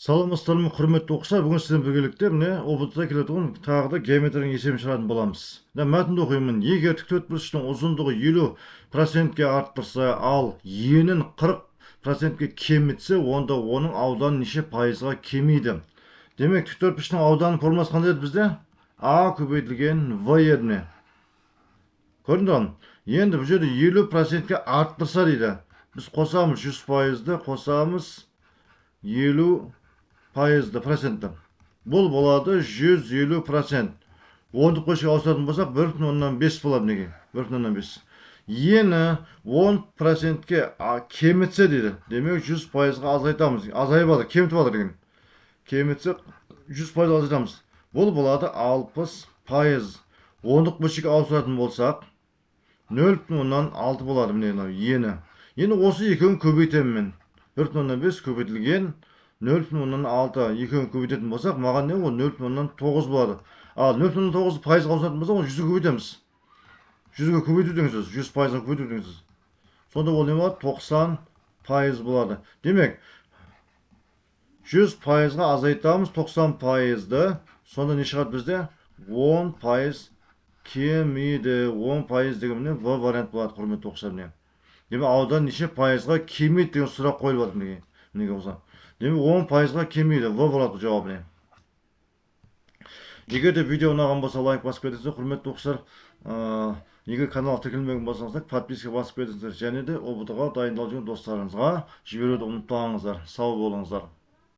Саламатсыздар ма, құрметті оқушылар. Бүгін сізден біргелікте міне ұбт-да келетін тағы да геометрияның есебін шығаратын боламыз. Мәтінді оқимын. Егер тіктөтбұрыштың ұзындығы 50%-ке арттырса, ал енін 40%-ке кемітсе, онда оның ауданы неше пайызға кемиді? Демек, тіктөтбұрыштың ауданының формуласы қандай еді бізде? А көбейтілген В еді. Көрдіңдер? Енді бұл жерде 50%-ке арттырса дейді. Біз қосамыз 100%-ді, қосамыз 50%, процентті. Бұл болады 150%. Ондық көшеге ауысатын болсақ, 1,5 болады неге? 1,5. Ені 10%-ке кемітсе дейді. Демек 100%-ға азайтамыз. Азайбады, кемітіп алыр деген. Кемітсе 100% азайтамыз. Бұл болады 60%. Ондық көшеге ауысатын болсақ, 0,6 болады міне ені. Енді осы екеуін көбейтемін мен. 1,5 көбейтілген 0,6 екеуін көбейтетін болсақ, маған не ол 0,9 болады. Ал 0,9 пайызға ауысатын болсақ, оны 100-ге көбейтеміз. 100-ге көбейту деген сөз, 100%-ға көбейту деген сөз. Сонда ол не болады? 90% болады. Демек, 100%-ға азайтамыз 90%-ды. Сонда не шығады бізде? 10% кемиді. 10% дегенде В вариант болады, құрметті оқушылар. Демек, аудан неше пайызға кемиді деген сұрақ қойылып жатыр неге болса. Демек 10%-ға кемиді. В болады жауабы. Егер де видео ұнаған болса, лайк басып кетіңіздер, құрметті оқушылар. Егер канал тіркелмеген болсаңыздар, подписка басып кетіңіздер, және де ұбт-ға дайындалып жүрген достарыңызға жіберуді ұмытпаңыздар. Сау болыңыздар.